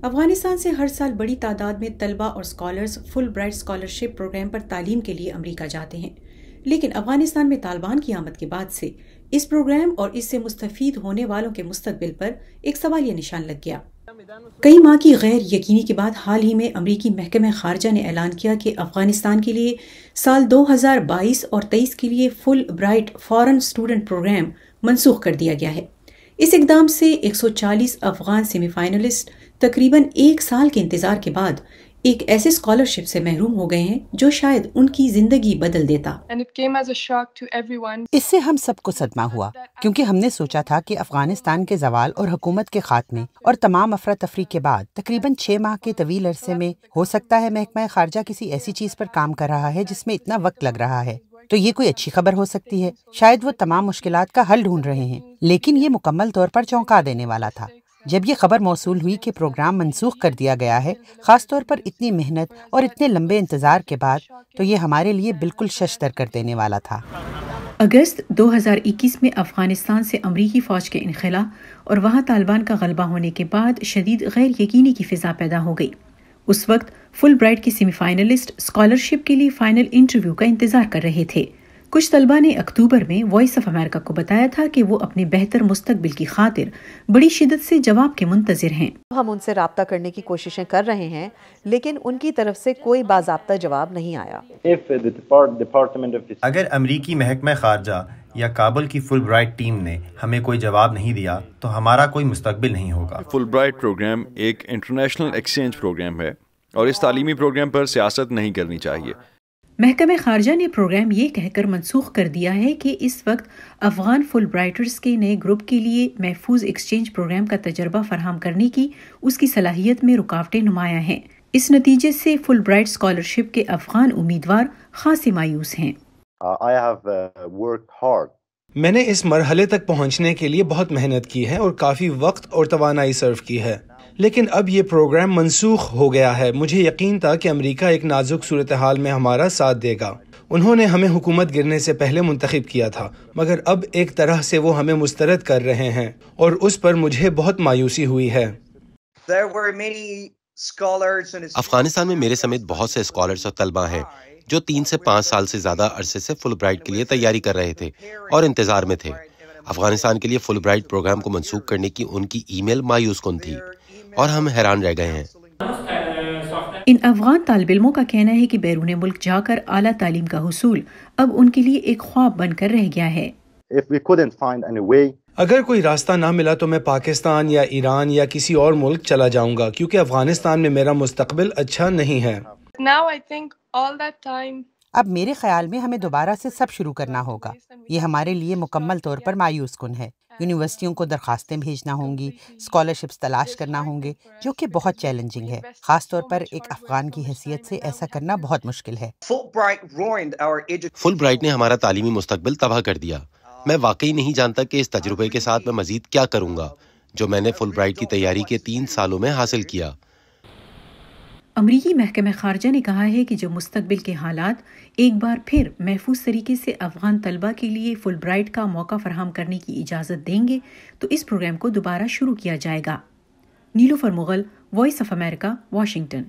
افغانستان سے ہر سال بڑی تعداد میں طلبہ اور اسکالرز فل برائٹ اسکالرشپ پروگرام پر تعلیم کے لیے امریکہ جاتے ہیں، لیکن افغانستان میں طالبان کی آمد کے بعد سے اس پروگرام اور اس سے مستفید ہونے والوں کے مستقبل پر ایک سوالیہ نشان لگ گیا۔ کئی ماہ کی غیر یقینی کے بعد حال ہی میں امریکی محکمہ خارجہ نے اعلان کیا کہ افغانستان کے لیے سال 2022 اور 23 کے لیے فل برائٹ فارن اسٹوڈنٹ پروگرام منسوخ کر دیا گیا ہے۔ اس اقدام سے 140 افغان سیمی فائنلسٹ تقریباً ایک سال کے انتظار کے بعد ایک ایسے اسکالرشپ سے محروم ہو گئے ہیں جو شاید ان کی زندگی بدل دیتا۔ اس سے ہم سب کو صدمہ ہوا، کیونکہ ہم نے سوچا تھا کہ افغانستان کے زوال اور حکومت کے خاتمے اور تمام افراتفری کے بعد تقریباً 6 ماہ کے طویل عرصے میں ہو سکتا ہے محکمہ خارجہ کسی ایسی چیز پر کام کر رہا ہے جس میں اتنا وقت لگ رہا ہے، تو یہ کوئی اچھی خبر ہو سکتی ہے۔ شاید وہ تمام مشکلات کا حل ڈھونڈ رہے ہیں، لیکن یہ مکمل طور پر چونکا دینے والا تھا جب یہ خبر موصول ہوئی کہ پروگرام منسوخ کر دیا گیا ہے، خاص طور پر اتنی محنت اور اتنے لمبے انتظار کے بعد، تو یہ ہمارے لیے بالکل ششدر کر دینے والا تھا۔ اگست 2021 میں افغانستان سے امریکی فوج کے انخلا اور وہاں طالبان کا غلبہ ہونے کے بعد شدید غیر یقینی کی فضا پیدا ہو گئی۔ اس وقت فل برائٹ کے سیمی فائنلسٹ اسکالرشپ کے لیے فائنل انٹرویو کا انتظار کر رہے تھے۔ کچھ طلبہ نے اکتوبر میں وائس آف امریکہ کو بتایا تھا کہ وہ اپنے بہتر مستقبل کی خاطر بڑی شدت سے جواب کے منتظر ہیں۔ ہم ان سے رابطہ کرنے کی کوششیں کر رہے ہیں، لیکن ان کی طرف سے کوئی باضابطہ جواب نہیں آیا۔ اگر امریکی محکمہ خارجہ یا کابل کی فل برائٹ ٹیم نے ہمیں کوئی جواب نہیں دیا تو ہمارا کوئی مستقبل نہیں ہوگا۔ فل برائٹ پروگرام ایک انٹرنیشنل ایکسچینج پروگرام ہے اور اس تعلیمی پروگرام پر سیاست نہیں کرنی چاہیے۔ محکمہ خارجہ نے پروگرام یہ کہہ کر منسوخ کر دیا ہے کہ اس وقت افغان فل برائٹرز کے نئے گروپ کے لیے محفوظ ایکسچینج پروگرام کا تجربہ فراہم کرنے کی اس کی صلاحیت میں رکاوٹیں نمایاں ہیں۔ اس نتیجے سے فل برائٹ اسکالرشپ کے افغان امیدوار خاصے مایوس ہیں۔ میں نے اس مرحلے تک پہنچنے کے لیے بہت محنت کی ہے اور کافی وقت اور توانائی صرف کی ہے، لیکن اب یہ پروگرام منسوخ ہو گیا ہے۔ مجھے یقین تھا کہ امریکہ ایک نازک صورتحال میں ہمارا ساتھ دے گا۔ انہوں نے ہمیں حکومت گرنے سے پہلے منتخب کیا تھا، مگر اب ایک طرح سے وہ ہمیں مسترد کر رہے ہیں اور اس پر مجھے بہت مایوسی ہوئی ہے۔ افغانستان میں میرے سمیت بہت سے اسکالرز اور طلبہ ہیں جو 3 سے 5 سال سے زیادہ عرصے سے فل برائٹ کے لیے تیاری کر رہے تھے اور انتظار میں تھے۔ افغانستان کے لیے فل برائٹ پروگرام کو منسوخ کرنے کی ان کی ای میل مایوس کن تھی اور ہم حیران رہ گئے ہیں۔ ان افغان طالب علموں کا کہنا ہے کہ بیرون ملک جا کر اعلیٰ تعلیم کا حصول اب ان کے لیے ایک خواب بن کر رہ گیا ہے۔ اگر کوئی راستہ نہ ملا تو میں پاکستان یا ایران یا کسی اور ملک چلا جاؤں گا، کیونکہ افغانستان میں میرا مستقبل اچھا نہیں ہے۔ اب میرے خیال میں ہمیں دوبارہ سے سب شروع کرنا ہوگا۔ یہ ہمارے لیے مکمل طور پر مایوس کن ہے۔ یونیورسٹیوں کو درخواستیں بھیجنا ہوں گی، اسکالرشپس تلاش کرنا ہوں گے، جو کہ بہت چیلنجنگ ہے۔ خاص طور پر ایک افغان کی حیثیت سے ایسا کرنا بہت مشکل ہے۔ فل برائٹ نے ہمارا تعلیمی مستقبل تباہ کر دیا۔ میں واقعی نہیں جانتا کہ اس تجربے کے ساتھ میں مزید کیا کروں گا جو میں نے فل برائٹ کی تیاری کے 3 سالوں میں حاصل کیا۔ امریکی محکمہ خارجہ نے کہا ہے کہ جب مستقبل کے حالات ایک بار پھر محفوظ طریقے سے افغان طلبہ کے لیے فل برائٹ کا موقع فراہم کرنے کی اجازت دیں گے تو اس پروگرام کو دوبارہ شروع کیا جائے گا۔ Nilofar Mughal, voice of America, Washington.